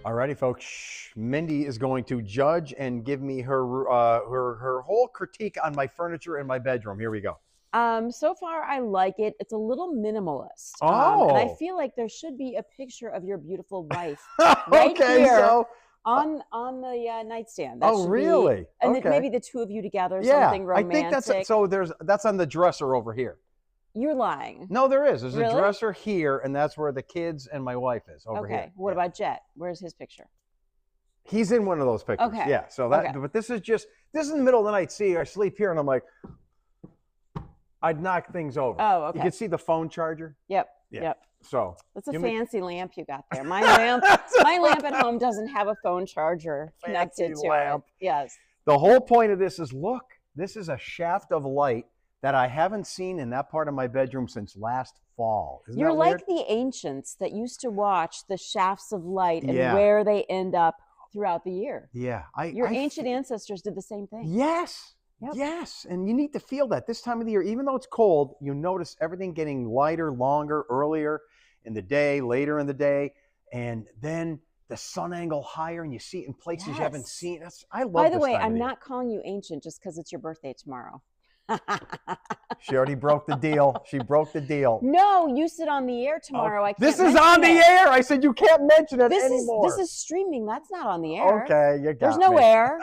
Alrighty, folks. Mindy is going to judge and give me her her whole critique on my furniture in my bedroom. Here we go. So far, I like it. It's a little minimalist. And I feel like there should be a picture of your beautiful wife right here so on the nightstand. That should really? Be, and okay. then maybe the two of you together, something romantic. I think that's on the dresser over here. You're lying. No, there is. There's really? a dresser here, and that's where the kids and my wife is over here. Okay. What about Jet? Where's his picture? He's in one of those pictures. Okay. Yeah. So that, but this is in the middle of the night. See, I sleep here, and I'm like, I'd knock things over. Oh, okay. You can see the phone charger. Yep. Yeah. Yep. So that's a fancy lamp you got there. My lamp at home doesn't have a phone charger connected to it. Yes. The whole point of this is, look, this is a shaft of light that I haven't seen in that part of my bedroom since last fall. Isn't You're that like weird? the ancients that used to watch the shafts of light and where they end up throughout the year. Yeah. Your ancient ancestors did the same thing. Yes. Yep. Yes. And you need to feel that this time of the year, even though it's cold, you notice everything getting lighter, longer, earlier in the day, later in the day. And then the sun angle higher, and you see it in places you haven't seen. I love this. By the way, I'm not calling you ancient just because it's your birthday tomorrow. She already broke the deal. She broke the deal. No, you sit on the air tomorrow. I can't. This is on the air. I said you can't mention it anymore. This is streaming. That's not on the air. Okay, you got There's no me. air.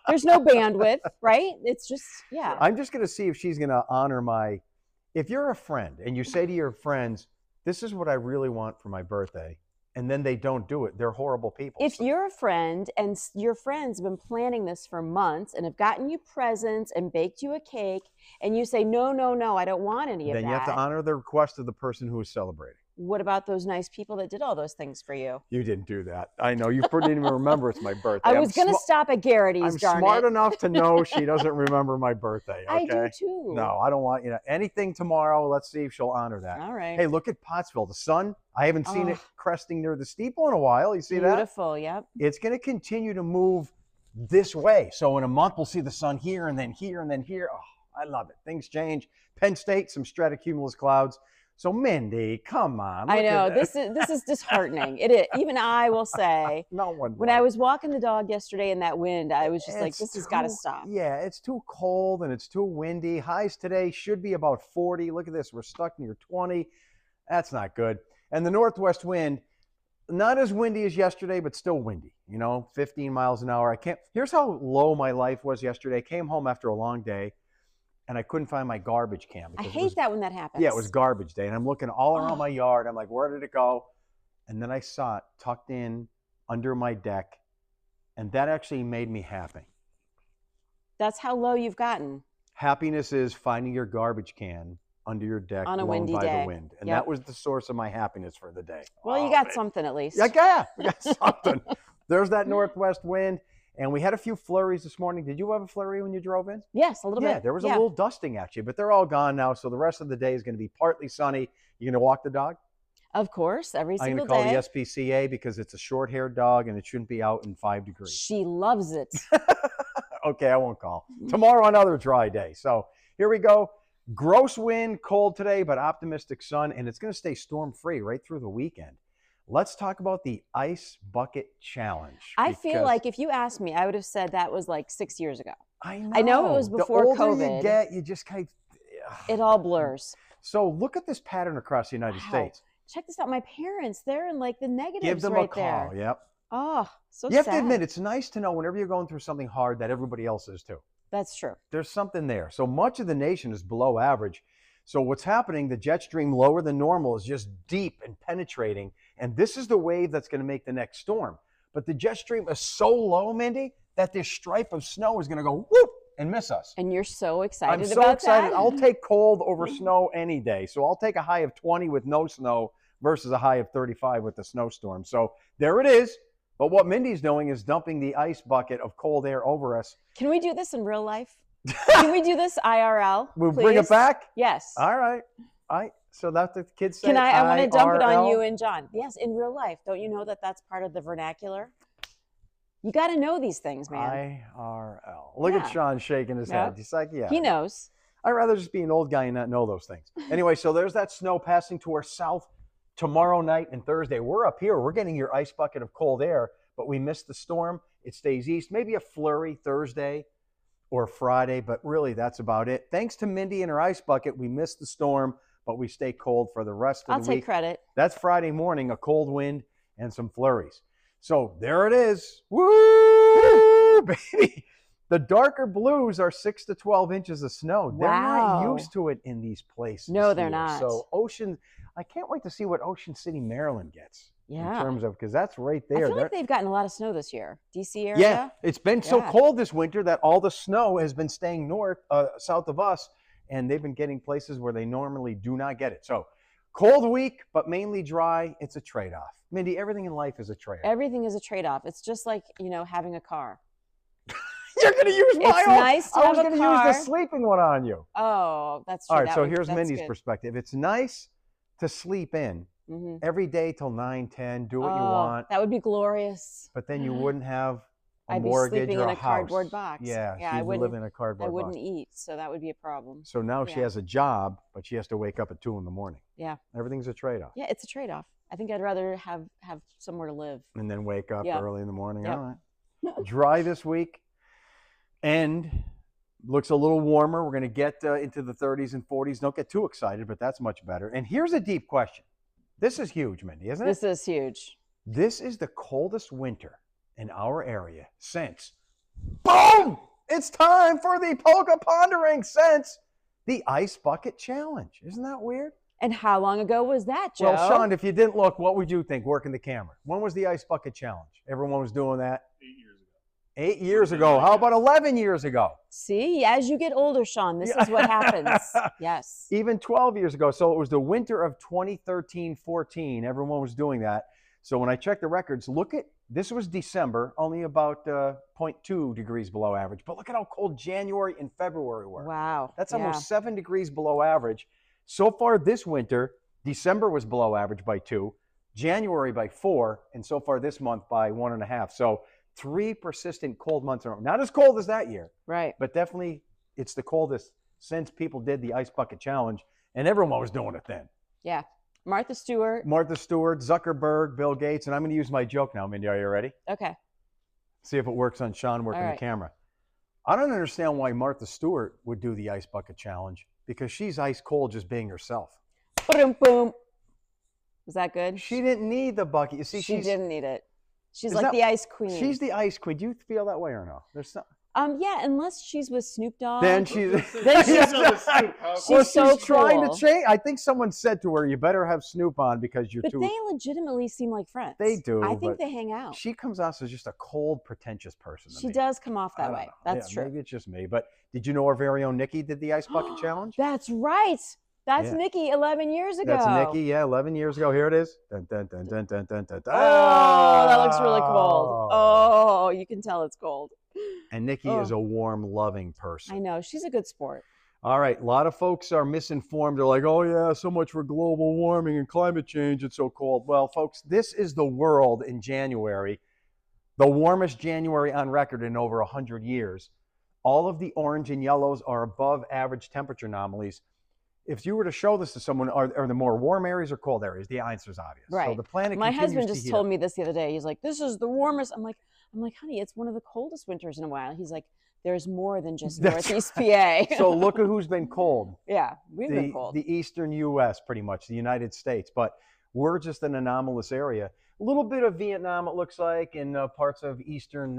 There's no bandwidth, right? It's just, yeah. I'm just going to see if she's going to honor my. If you're a friend and you say to your friends, "This is what I really want for my birthday," and then they don't do it, they're horrible people. If you're a friend and your friends have been planning this for months and have gotten you presents and baked you a cake, and you say, no, I don't want any of that. Then you have to honor the request of the person who is celebrating. What about those nice people that did all those things for you? You didn't do that. I know. You didn't even remember it's my birthday. I was going to stop at Garrity's, I'm smart enough to know she doesn't remember my birthday. Okay? I do too. No, I don't want, anything tomorrow. Let's see if she'll honor that. All right. Hey, look at Pottsville. The sun, I haven't seen it cresting near the steeple in a while. You see that? Beautiful, yep. It's going to continue to move this way. So in a month, we'll see the sun here and then here and then here. Oh, I love it. Things change. Penn State, some stratocumulus clouds. So Mindy, come on. I know this is disheartening. It is. Even I will say. No one. When I was walking the dog yesterday in that wind, I was just like, "This has got to stop." Yeah, it's too cold and it's too windy. Highs today should be about 40. Look at this. We're stuck near 20. That's not good. And the northwest wind, not as windy as yesterday, but still windy. 15 miles an hour. Here's how low my life was yesterday. I came home after a long day, and I couldn't find my garbage can. I hate that when that happens. Yeah, it was garbage day. And I'm looking all around my yard. I'm like, where did it go? And then I saw it tucked in under my deck. And that actually made me happy. That's how low you've gotten. Happiness is finding your garbage can under your deck on a windy by day. The wind. And that was the source of my happiness for the day. Well, you got something at least. Yeah, we got something. There's that northwest wind. And we had a few flurries this morning. Did you have a flurry when you drove in? Yes, a little bit. Yeah, there was a little dusting actually, but they're all gone now. So the rest of the day is going to be partly sunny. You going to walk the dog? Of course, every single day. I'm going to call the SPCA because it's a short-haired dog and it shouldn't be out in 5 degrees. She loves it. Okay, I won't call. Tomorrow, another dry day. So here we go. Gross wind, cold today, but optimistic sun. And it's going to stay storm-free right through the weekend. Let's talk about the Ice Bucket Challenge. I feel like if you asked me, I would have said that was like 6 years ago. I know it was before the older COVID. you get, you just kind of... It all blurs. So look at this pattern across the United States. Check this out. My parents, they're in like the negatives Give them right a call. there. Yep. Oh, so sad. You have to admit, it's nice to know whenever you're going through something hard that everybody else is too. That's true. There's something there. So much of the nation is below average. So what's happening, the jet stream lower than normal is just deep and penetrating. And this is the wave that's going to make the next storm. But the jet stream is so low, Mindy, that this stripe of snow is going to go whoop and miss us. And you're so excited about that. I'm so excited. I'll take cold over snow any day. So I'll take a high of 20 with no snow versus a high of 35 with the snowstorm. So there it is. But what Mindy's doing is dumping the ice bucket of cold air over us. Can we do this in real life? Can we do this IRL? We'll bring it back? Yes. All right. So that's what the kids say. Can I want to dump it on you and John. Yes, in real life. Don't you know that that's part of the vernacular? You got to know these things, man. IRL. Look at Sean shaking his head. He's like, yeah. He knows. I'd rather just be an old guy and not know those things. Anyway, so there's that snow passing to our south tomorrow night and Thursday, we're up here. We're getting your ice bucket of cold air, but we missed the storm. It stays east. Maybe a flurry Thursday or Friday, but really that's about it. Thanks to Mindy and her ice bucket, we missed the storm, but we stay cold for the rest of the week. I'll take credit. That's Friday morning, a cold wind and some flurries. So there it is. Woo, baby. The darker blues are 6 to 12 inches of snow. They're not used to it in these places. No, they're here. not. So I can't wait to see what Ocean City, Maryland gets. Yeah. In terms of, because that's right there. I feel like they've gotten a lot of snow this year. DC area? Yeah, it's been so cold this winter that all the snow has been staying south of us, and they've been getting places where they normally do not get it. So cold week, but mainly dry. It's a trade-off. Mindy, everything in life is a trade-off. Everything is a trade-off. It's just like, having a car. You're going to use my It's nice to I was have a going to use the sleeping one on you. Oh, that's true. All right, so here's Mindy's perspective. It's nice to sleep in Mm-hmm. every day till 9, 10, do what you want. That would be glorious. But then you wouldn't have a I'd mortgage be sleeping or in a a house. cardboard box. Yeah, I wouldn't live in a cardboard box. I wouldn't eat, so that would be a problem. So now she has a job, but she has to wake up at 2 in the morning. Yeah. Everything's a trade-off. Yeah, it's a trade-off. I think I'd rather have somewhere to live. And then wake up early in the morning. Yep. All right. Dry this week. And looks a little warmer. We're going to get into the 30s and 40s. Don't get too excited, but that's much better. And here's a deep question. This is huge, Mindy, isn't it? This is huge. This is the coldest winter in our area since, boom! It's time for the polka pondering since the Ice Bucket Challenge. Isn't that weird? And how long ago was that, Joe? Well, Sean, if you didn't look, what would you think working the camera? When was the Ice Bucket Challenge? Everyone was doing that? 8 years ago. 8 years ago. How about 11 years ago? See, as you get older, Sean, this is what happens. Yes. Even 12 years ago. So it was the winter of 2013-14. Everyone was doing that. So when I checked the records, this was December, only about 0.2 degrees below average. But look at how cold January and February were. Wow. That's almost 7 degrees below average. So far this winter, December was below average by 2, January by 4, and so far this month by 1.5. So 3 persistent cold months in a row. Not as cold as that year. Right. But definitely it's the coldest since people did the Ice Bucket Challenge, and everyone was doing it then. Yeah. Martha Stewart, Zuckerberg, Bill Gates, and I'm going to use my joke now, Mindy. Are you ready? Okay. See if it works on Sean working the camera. I don't understand why Martha Stewart would do the Ice Bucket Challenge because she's ice cold just being herself. Boom, boom. Was that good? She didn't need the bucket. You see, she didn't need it. She's like the ice queen. She's the ice queen. Do you feel that way or no? There's some. Yeah, unless she's with Snoop Dogg. Then she's so trying cool. to change. I think someone said to her, "You better have Snoop on because you're too." But they legitimately seem like friends. They do. I think they hang out. She comes off as just a cold, pretentious person. She does come off that way. That's true. Maybe it's just me. But did you know our very own Nikki did the Ice Bucket Challenge? That's right. That's Nikki 11 years ago. That's Nikki, 11 years ago. Here it is. Dun, dun, dun, dun, dun, dun, dun, dun. Oh, that looks really cold. Oh, you can tell it's cold. And Nikki is a warm, loving person. I know. She's a good sport. All right. A lot of folks are misinformed. They're like, oh, yeah, so much for global warming and climate change. It's so cold. Well, folks, this is the world in January, the warmest January on record in over 100 years. All of the orange and yellows are above average temperature anomalies. If you were to show this to someone, are the more warm areas or cold areas? The answer is obvious. Right. So the planet My continues husband to just heat told up. me this the other day. He's like, this is the warmest. I'm like, honey, it's one of the coldest winters in a while. He's like, there's more than just Northeast PA. So look at who's been cold. Yeah, we've been cold. The eastern U.S., pretty much, the United States. But we're just an anomalous area. A little bit of Vietnam, it looks like, and parts of eastern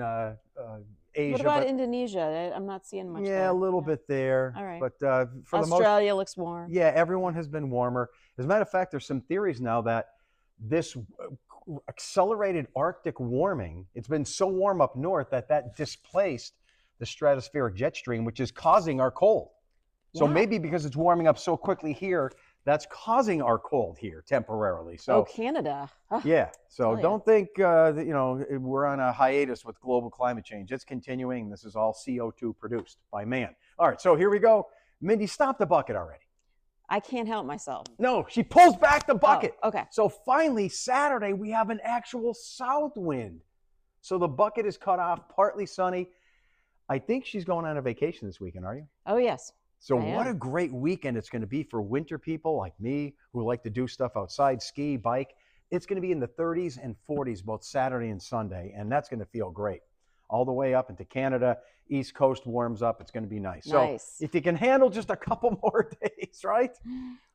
Asia. What about Indonesia? I'm not seeing much. Yeah, a little bit there. All right. But for Australia looks warm. Yeah, everyone has been warmer. As a matter of fact, there's some theories now that this accelerated Arctic warming, it's been so warm up north that displaced the stratospheric jet stream, which is causing our cold. So maybe because it's warming up so quickly here, that's causing our cold here temporarily. So Canada. Huh. Yeah. So don't think that, we're on a hiatus with global climate change. It's continuing. This is all CO2 produced by man. All right. So here we go. Mindy, stop the bucket already. I can't help myself. No, she pulls back the bucket. Oh, okay. So finally, Saturday, we have an actual south wind. So the bucket is cut off, partly sunny. I think she's going on a vacation this weekend, are you? Oh, yes. So what a great weekend it's going to be for winter people like me who like to do stuff outside, ski, bike. It's going to be in the 30s and 40s both Saturday and Sunday, and that's going to feel great. All the way up into Canada, East Coast warms up. It's going to be nice. So if you can handle just a couple more days, right?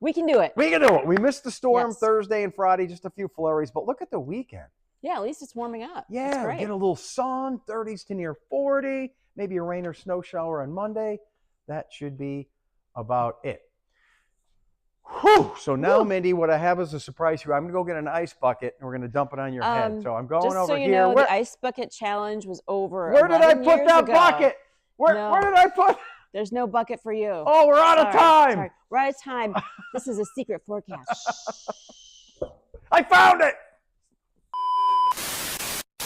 We can do it. We can do it. We missed the storm Thursday and Friday, just a few flurries, but look at the weekend. Yeah, at least it's warming up. Yeah, get a little sun, 30s to near 40, maybe a rain or snow shower on Monday. That should be about it. Whew. So now, Mindy, what I have is a surprise for you. I'm going to go get an ice bucket, and we're going to dump it on your head. So I'm going over here. Know, the ice bucket challenge was over. Where did I put that bucket? Where did I put? There's no bucket for you. Oh, we're out of time. We're out of time. This is a secret forecast. I found it.